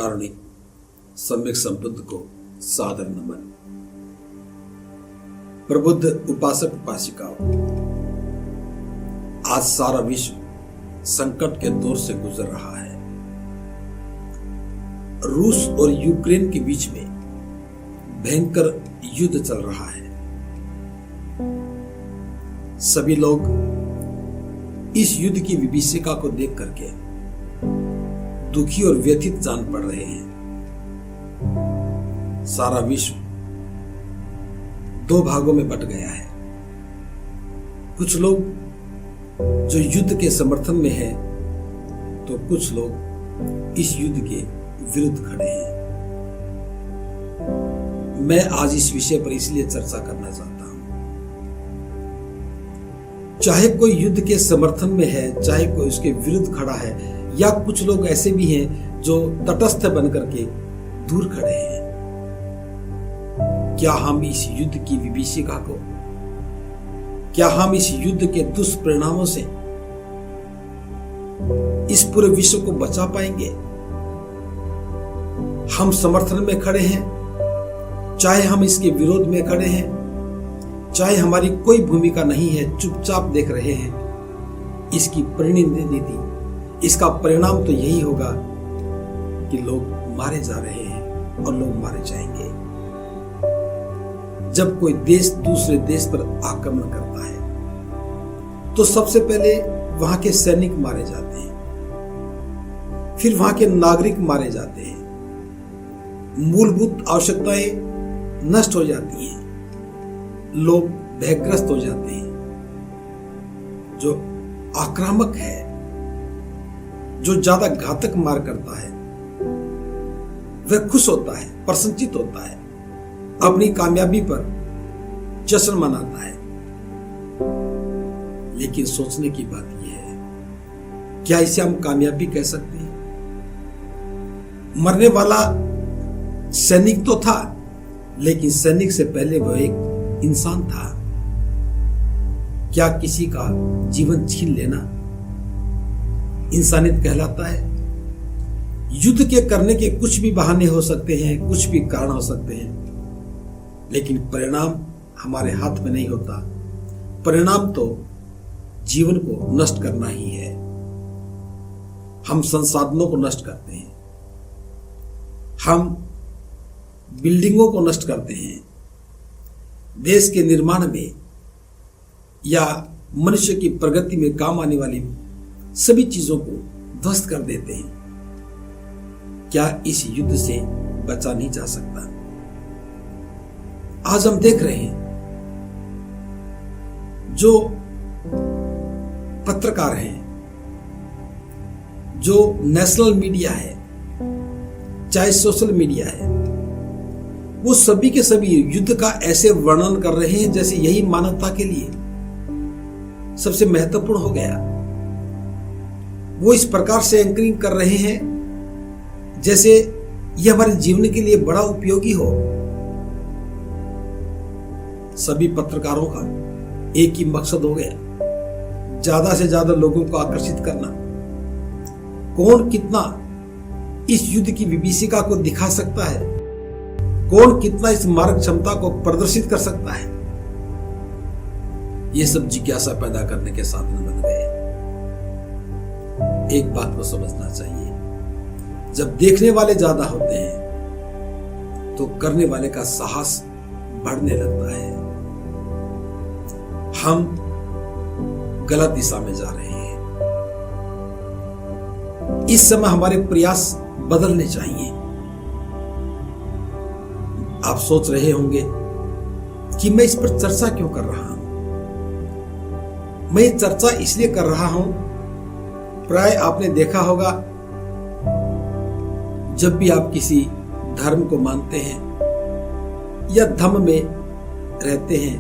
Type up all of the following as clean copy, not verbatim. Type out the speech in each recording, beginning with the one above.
कारुणिक सम्यक संबुद्ध को सादर नमन। प्रबुद्ध उपासक उपासिकाओं, आज सारा विश्व संकट के दौर से गुजर रहा है। रूस और यूक्रेन के बीच में भयंकर युद्ध चल रहा है। सभी लोग इस युद्ध की विभीषिका को देख करके दुखी और व्यथित जान पड़ रहे हैं। सारा विश्व दो भागों में बट गया है। कुछ लोग जो युद्ध के समर्थन में है, तो कुछ लोग इस युद्ध के विरुद्ध खड़े हैं। मैं आज इस विषय पर इसलिए चर्चा करना चाहता हूं। चाहे कोई युद्ध के समर्थन में है, चाहे कोई उसके विरुद्ध खड़ा है, या कुछ लोग ऐसे भी हैं जो तटस्थ बनकर के दूर खड़े हैं। क्या हम इस युद्ध की विभीषिका को, क्या हम इस युद्ध के दुष्परिणामों से इस पूरे विश्व को बचा पाएंगे? हम समर्थन में खड़े हैं, चाहे हम इसके विरोध में खड़े हैं, चाहे हमारी कोई भूमिका नहीं है, चुपचाप देख रहे हैं, इसकी परिणति, इसका परिणाम तो यही होगा कि लोग मारे जा रहे हैं और लोग मारे जाएंगे। जब कोई देश दूसरे देश पर आक्रमण करता है तो सबसे पहले वहां के सैनिक मारे जाते हैं, फिर वहां के नागरिक मारे जाते हैं, मूलभूत आवश्यकताएं नष्ट हो जाती हैं, लोग भयग्रस्त हो जाते हैं। जो आक्रामक है, जो ज्यादा घातक मार करता है, वह खुश होता है, प्रसन्नचित होता है, अपनी कामयाबी पर जश्न मनाता है। लेकिन सोचने की बात यह है, क्या इसे हम कामयाबी कह सकते हैं? मरने वाला सैनिक तो था, लेकिन सैनिक से पहले वह एक इंसान था। क्या किसी का जीवन छीन लेना इंसानियत कहलाता है? युद्ध के करने के कुछ भी बहाने हो सकते हैं, कुछ भी कारण हो सकते हैं, लेकिन परिणाम हमारे हाथ में नहीं होता। परिणाम तो जीवन को नष्ट करना ही है। हम संसाधनों को नष्ट करते हैं, हम बिल्डिंगों को नष्ट करते हैं, देश के निर्माण में या मनुष्य की प्रगति में काम आने वाली सभी चीजों को ध्वस्त कर देते हैं। क्या इस युद्ध से बचा नहीं जा सकता? आज हम देख रहे हैं, जो पत्रकार हैं, जो नेशनल मीडिया है, चाहे सोशल मीडिया है, वो सभी के सभी युद्ध का ऐसे वर्णन कर रहे हैं जैसे यही मानवता के लिए सबसे महत्वपूर्ण हो गया। वो इस प्रकार से एंकरिंग कर रहे हैं जैसे यह हमारे जीवन के लिए बड़ा उपयोगी हो। सभी पत्रकारों का एक ही मकसद हो गया, ज्यादा से ज्यादा लोगों को आकर्षित करना। कौन कितना इस युद्ध की विभीषिका को दिखा सकता है, कौन कितना इस मारक क्षमता को प्रदर्शित कर सकता है, ये सब जिज्ञासा पैदा करने के साधन बन गए। एक बात को समझना चाहिए, जब देखने वाले ज्यादा होते हैं तो करने वाले का साहस बढ़ने लगता है। हम गलत दिशा में जा रहे हैं। इस समय हमारे प्रयास बदलने चाहिए। आप सोच रहे होंगे कि मैं इस पर चर्चा क्यों कर रहा हूं। मैं ये चर्चा इसलिए कर रहा हूं, प्राय आपने देखा होगा, जब भी आप किसी धर्म को मानते हैं या धम्म में रहते हैं,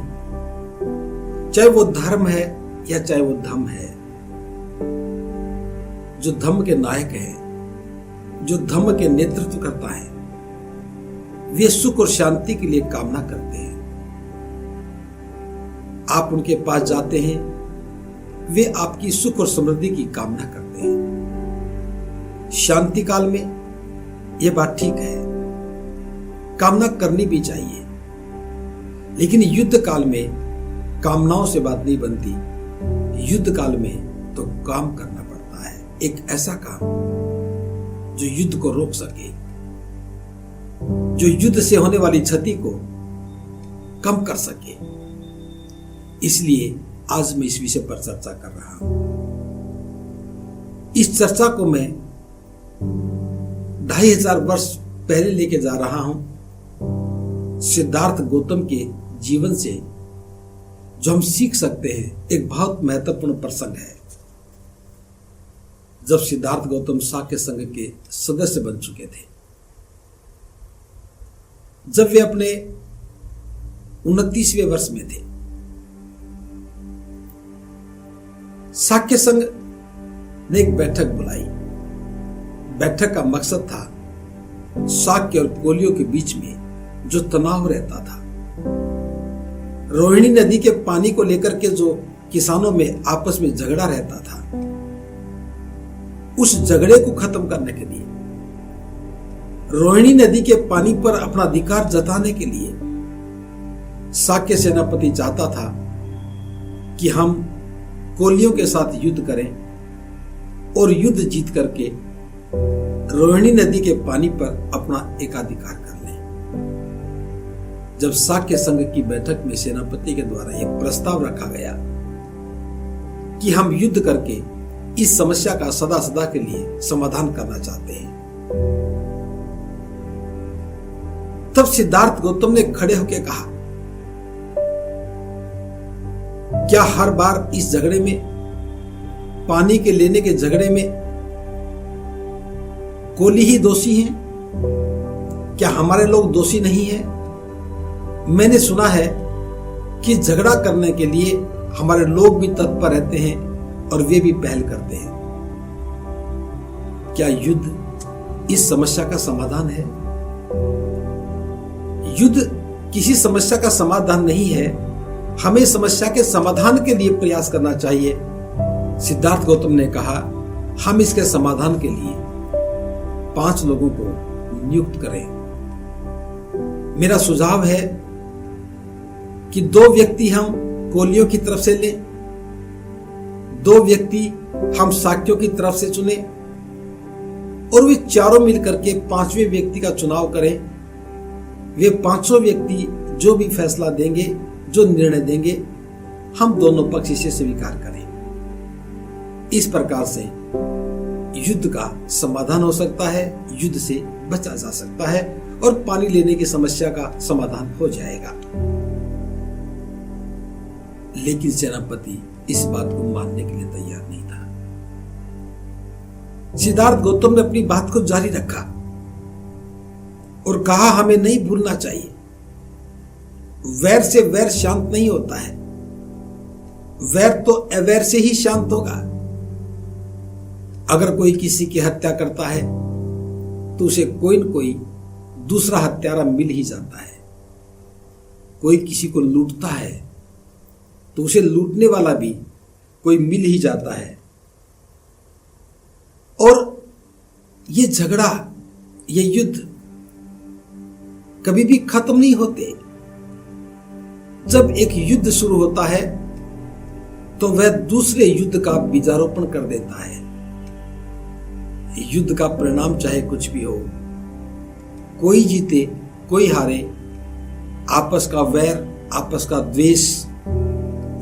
चाहे वो धर्म है या चाहे वो धम्म है, जो धम्म के नायक हैं, जो धम्म के नेतृत्व करता है, वे सुख और शांति के लिए कामना करते हैं। आप उनके पास जाते हैं, वे आपकी सुख और समृद्धि की कामना करते हैं। शांति काल में यह बात ठीक है, कामना करनी भी चाहिए, लेकिन युद्ध काल में कामनाओं से बात नहीं बनती। युद्ध काल में तो काम करना पड़ता है, एक ऐसा काम जो युद्ध को रोक सके, जो युद्ध से होने वाली क्षति को कम कर सके। इसलिए आज मैं इस विषय पर चर्चा कर रहा हूं। इस चर्चा को मैं 2500 वर्ष पहले लेके जा रहा हूं। सिद्धार्थ गौतम के जीवन से जो हम सीख सकते हैं, एक बहुत महत्वपूर्ण प्रसंग है। जब सिद्धार्थ गौतम शाक्य संघ के सदस्य बन चुके थे, जब वे अपने 29वें वर्ष में थे, शाक्य संघ ने एक बैठक बुलाई। बैठक का मकसद था शाक्य और कोलियों के बीच में जो तनाव रहता था, रोहिणी नदी के पानी को लेकर के जो किसानों में आपस में झगड़ा रहता था, उस झगड़े को खत्म करने के लिए, रोहिणी नदी के पानी पर अपना अधिकार जताने के लिए शाक्य सेनापति चाहता था कि हम कोलियों के साथ युद्ध करें और युद्ध जीत करके रोहिणी नदी के पानी पर अपना एकाधिकार कर लें। जब शाक्य संघ की बैठक में सेनापति के द्वारा यह प्रस्ताव रखा गया कि हम युद्ध करके इस समस्या का सदा सदा के लिए समाधान करना चाहते हैं, तब सिद्धार्थ गौतम ने खड़े होकर कहा, क्या हर बार इस झगड़े में, पानी के लेने के झगड़े में कोली ही दोषी हैं? क्या हमारे लोग दोषी नहीं हैं? मैंने सुना है कि झगड़ा करने के लिए हमारे लोग भी तत्पर रहते हैं और वे भी पहल करते हैं। क्या युद्ध इस समस्या का समाधान है? युद्ध किसी समस्या का समाधान नहीं है, हमें समस्या के समाधान के लिए प्रयास करना चाहिए। सिद्धार्थ गौतम ने कहा, हम इसके समाधान के लिए 5 लोगों को नियुक्त करें। मेरा सुझाव है कि 2 व्यक्ति हम कोलियों की तरफ से लें, 2 व्यक्ति हम शाक्यों की तरफ से चुने और वे चारों मिलकर के 5वें व्यक्ति का चुनाव करें। वे 500 व्यक्ति जो भी फैसला देंगे, जो निर्णय देंगे, हम दोनों पक्ष इसे स्वीकार करें। इस प्रकार से युद्ध का समाधान हो सकता है, युद्ध से बचा जा सकता है और पानी लेने की समस्या का समाधान हो जाएगा। लेकिन सेनापति इस बात को मानने के लिए तैयार नहीं था। सिद्धार्थ गौतम ने अपनी बात को जारी रखा और कहा, हमें नहीं भूलना चाहिए, वैर से वैर शांत नहीं होता है, वैर तो अवैर से ही शांत होगा। अगर कोई किसी की हत्या करता है तो उसे कोई न कोई दूसरा हत्यारा मिल ही जाता है। कोई किसी को लूटता है तो उसे लूटने वाला भी कोई मिल ही जाता है। और ये झगड़ा, ये युद्ध कभी भी खत्म नहीं होते। जब एक युद्ध शुरू होता है तो वह दूसरे युद्ध का बीजारोपण कर देता है। युद्ध का परिणाम चाहे कुछ भी हो, कोई जीते कोई हारे, आपस का वैर, आपस का द्वेष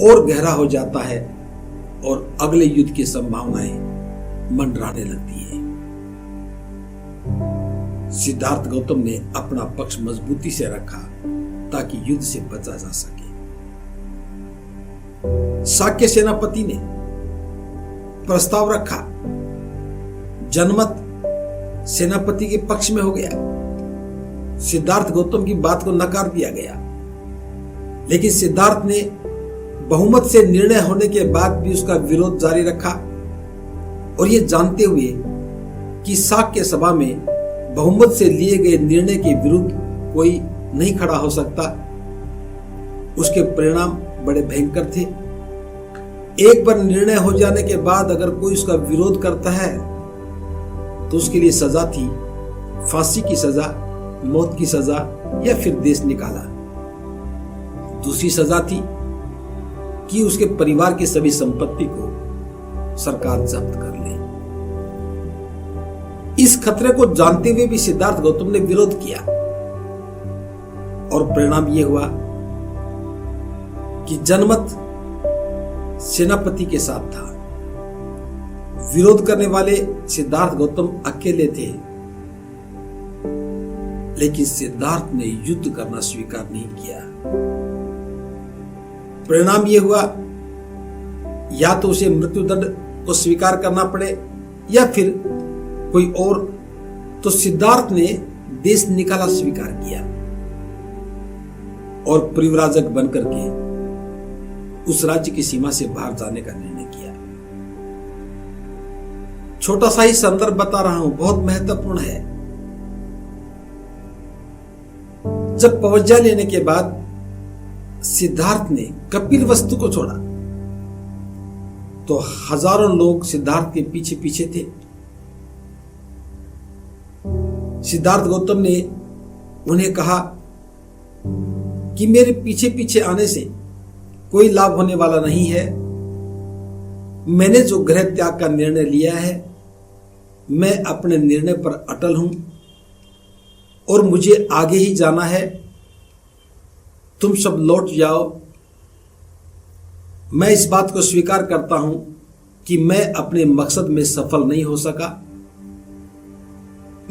और गहरा हो जाता है और अगले युद्ध की संभावनाएं मंडराने लगती है। सिद्धार्थ गौतम ने अपना पक्ष मजबूती से रखा ताकि युद्ध से बचा जा सके। शाक्य सेनापति ने प्रस्ताव रखा, जनमत सेनापति के पक्ष में हो गया। सिद्धार्थ गौतम की बात को नकार दिया गया, लेकिन सिद्धार्थ ने बहुमत से निर्णय होने के बाद भी उसका विरोध जारी रखा और यह जानते हुए कि शाक्य सभा में बहुमत से लिए गए निर्णय के विरुद्ध कोई नहीं खड़ा हो सकता। उसके परिणाम बड़े भयंकर थे। एक बार निर्णय हो जाने के बाद अगर कोई उसका विरोध करता है तो उसके लिए सजा थी फांसी की सजा, मौत की सजा या फिर देश निकाला। दूसरी सजा थी कि उसके परिवार की सभी संपत्ति को सरकार जब्त कर ले। इस खतरे को जानते हुए भी सिद्धार्थ गौतम ने विरोध किया और परिणाम यह हुआ कि जनमत सेनापति के साथ था। विरोध करने वाले सिद्धार्थ गौतम अकेले थे, लेकिन सिद्धार्थ ने युद्ध करना स्वीकार नहीं किया। परिणाम यह हुआ, या तो उसे मृत्युदंड को स्वीकार करना पड़े या फिर कोई और। तो सिद्धार्थ ने देश निकाला स्वीकार किया और परिव्राजक बनकर के उस राज्य की सीमा से बाहर जाने का निर्णय किया। छोटा सा ही संदर्भ बता रहा हूं, बहुत महत्वपूर्ण है। जब पवज्जा लेने के बाद सिद्धार्थ ने कपिलवस्तु को छोड़ा तो हजारों लोग सिद्धार्थ के पीछे पीछे थे। सिद्धार्थ गौतम ने उन्हें कहा कि मेरे पीछे पीछे आने से कोई लाभ होने वाला नहीं है। मैंने जो गृह त्याग का निर्णय लिया है, मैं अपने निर्णय पर अटल हूं और मुझे आगे ही जाना है। तुम सब लौट जाओ। मैं इस बात को स्वीकार करता हूं कि मैं अपने मकसद में सफल नहीं हो सका।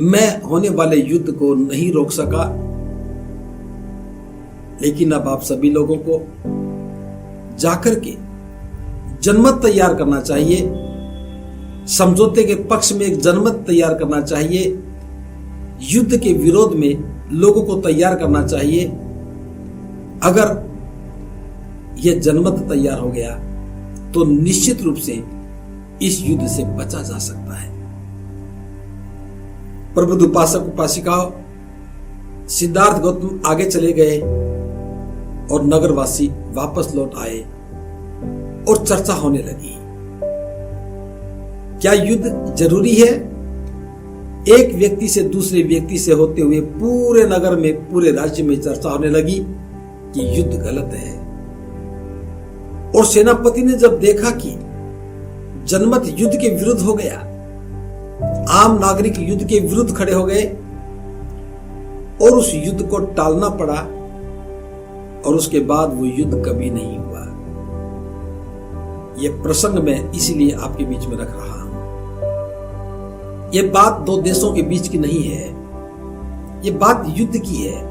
मैं होने वाले युद्ध को नहीं रोक सका, लेकिन अब आप सभी लोगों को जाकर के जनमत तैयार करना चाहिए। समझौते के पक्ष में एक जनमत तैयार करना चाहिए। युद्ध के विरोध में लोगों को तैयार करना चाहिए। अगर यह जनमत तैयार हो गया तो निश्चित रूप से इस युद्ध से बचा जा सकता है। प्रबुद्ध उपासक उपासिकाओं, सिद्धार्थ गौतम आगे चले गए और नगरवासी वापस लौट आए और चर्चा होने लगी। क्या युद्ध जरूरी है? एक व्यक्ति से दूसरे व्यक्ति से होते हुए पूरे नगर में, पूरे राज्य में चर्चा होने लगी कि युद्ध गलत है। और सेनापति ने जब देखा कि जनमत युद्ध के विरुद्ध हो गया, आम नागरिक युद्ध के विरुद्ध खड़े हो गए और उस युद्ध को टालना पड़ा और उसके बाद वो युद्ध कभी नहीं हुआ। यह प्रसंग मैं इसीलिए आपके बीच में रख रहा हूं। यह बात दो देशों के बीच की नहीं है, यह बात युद्ध की है।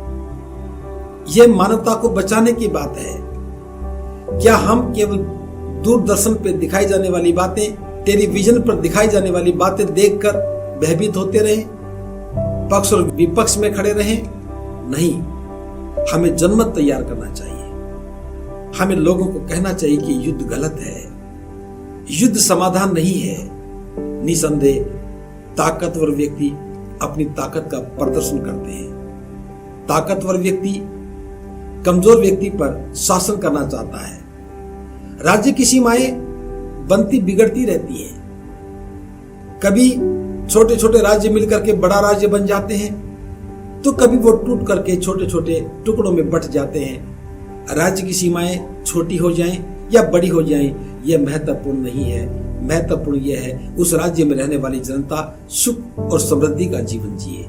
यह मानवता को बचाने की बात है। क्या हम केवल दूरदर्शन पर दिखाई जाने वाली बातें, टेलीविजन पर दिखाई जाने वाली बातें देखकर भयभीत होते रहे, पक्ष और विपक्ष में खड़े रहे? नहीं, हमें जनमत तैयार करना चाहिए। हमें लोगों को कहना चाहिए कि युद्ध गलत है, युद्ध समाधान नहीं है। निसंदेह ताकतवर व्यक्ति अपनी ताकत का प्रदर्शन करते हैं। ताकतवर व्यक्ति कमजोर व्यक्ति पर शासन करना चाहता है। राज्य की सीमाएं बनती बिगड़ती रहती हैं। कभी छोटे छोटे राज्य मिलकर के बड़ा राज्य बन जाते हैं, तो कभी वो टूट करके छोटे छोटे टुकड़ों में बंट जाते हैं। राज्य की सीमाएं छोटी हो जाएं या बड़ी हो जाएं, यह महत्वपूर्ण नहीं है। महत्वपूर्ण यह है उस राज्य में रहने वाली जनता सुख और समृद्धि का जीवन जिए।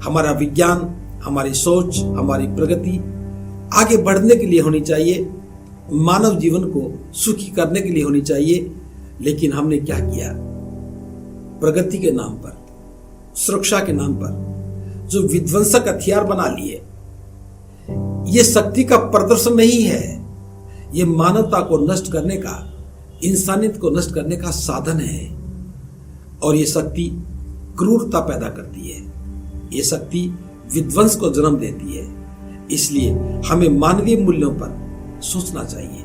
हमारा विज्ञान, हमारी सोच, हमारी प्रगति आगे बढ़ने के लिए होनी चाहिए, मानव जीवन को सुखी करने के लिए होनी चाहिए। लेकिन हमने क्या किया? प्रगति के नाम पर, सुरक्षा के नाम पर जो विध्वंसक हथियार बना लिए, यह शक्ति का प्रदर्शन नहीं है। यह मानवता को नष्ट करने का, इंसानियत को नष्ट करने का साधन है। और यह शक्ति क्रूरता पैदा करती है, यह शक्ति विध्वंस को जन्म देती है। इसलिए हमें मानवीय मूल्यों पर सोचना चाहिए,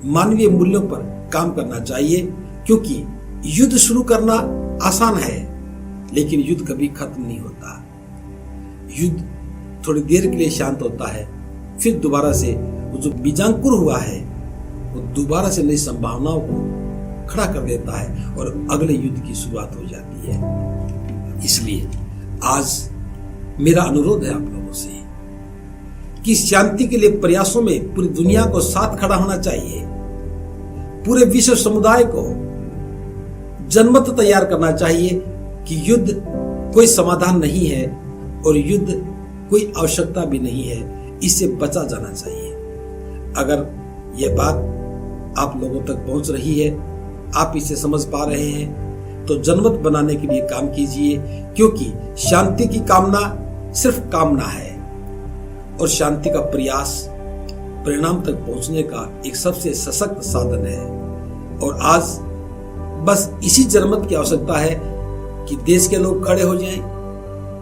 मानवीय मूल्यों पर काम करना चाहिए। क्योंकि युद्ध शुरू करना आसान है, लेकिन युद्ध कभी खत्म नहीं होता। युद्ध थोड़ी देर के लिए शांत होता है, फिर दोबारा से वो जो बीजांकुर हुआ है वो दोबारा से नई संभावनाओं को खड़ा कर देता है और अगले युद्ध की शुरुआत हो जाती है। इसलिए आज मेरा अनुरोध है आप लोगों से कि शांति के लिए प्रयासों में पूरी दुनिया को साथ खड़ा होना चाहिए। पूरे विश्व समुदाय को जनमत तैयार करना चाहिए कि युद्ध कोई समाधान नहीं है और युद्ध कोई आवश्यकता भी नहीं है, इससे बचा जाना चाहिए। अगर यह बात आप लोगों तक पहुंच रही है, आप इसे समझ पा रहे हैं, तो जनमत बनाने के लिए काम कीजिए, क्योंकि शांति की कामना सिर्फ कामना है और शांति का प्रयास परिणाम तक पहुंचने का एक सबसे सशक्त साधन है। और आज बस इसी जनमत की आवश्यकता है कि देश के लोग खड़े हो जाएं,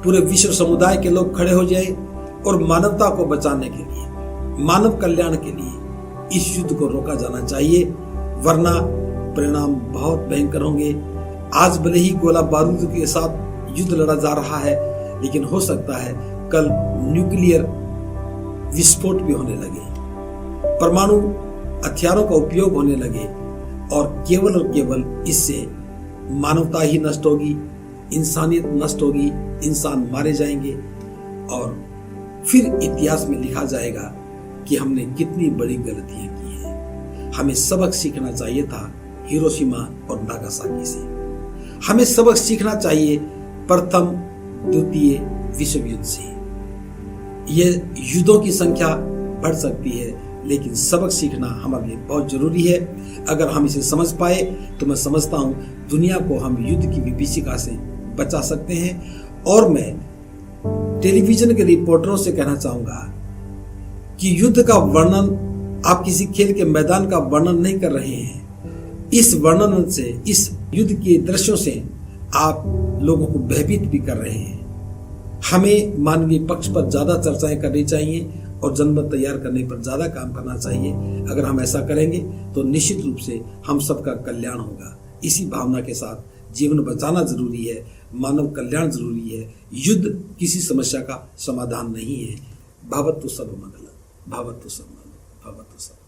पूरे विश्व समुदाय के लोग खड़े हो जाएं और मानवता को बचाने के लिए, मानव कल्याण के लिए इस युद्ध को रोका जाना चाहिए, वरना परिणाम बहुत भयंकर होंगे। आज भले ही गोला बारूद के साथ युद्ध लड़ा जा रहा है, लेकिन हो सकता है कल न्यूक्लियर विस्फोट भी होने लगे, परमाणु हथियारों का उपयोग होने लगे और केवल इससे मानवता ही नष्ट होगी, इंसानियत नष्ट होगी, इंसान मारे जाएंगे और फिर इतिहास में लिखा जाएगा कि हमने कितनी बड़ी गलतियां की हैं। हमें सबक सीखना चाहिए था हिरोशिमा और नागासाकी से। हमें सबक सीखना चाहिए प्रथम द्वितीय विश्व युद्ध से। ये युद्धों की संख्या बढ़ सकती है, लेकिन सबक सीखना हमारे लिए बहुत जरूरी है। अगर हम इसे समझ पाए तो मैं समझता हूं दुनिया को हम युद्ध की विभीषिका से बचा सकते हैं। और मैं टेलीविजन के रिपोर्टरों से कहना चाहूंगा कि युद्ध का वर्णन आप किसी खेल के मैदान का वर्णन नहीं कर रहे हैं। इस वर्णन से, इस युद्ध के दृश्यों से आप लोगों को भयभीत भी कर रहे हैं। हमें मानवीय पक्ष पर ज्यादा चर्चाएं करनी चाहिए और जनमत तैयार करने पर ज्यादा काम करना चाहिए। अगर हम ऐसा करेंगे तो निश्चित रूप से हम सबका कल्याण होगा। इसी भावना के साथ जीवन बचाना जरूरी है, मानव कल्याण जरूरी है। युद्ध किसी समस्या का समाधान नहीं है। भवतु सर्वमंगलम्, भवतु सर्वमंगलम्, भवतु सर्वमंगलम्।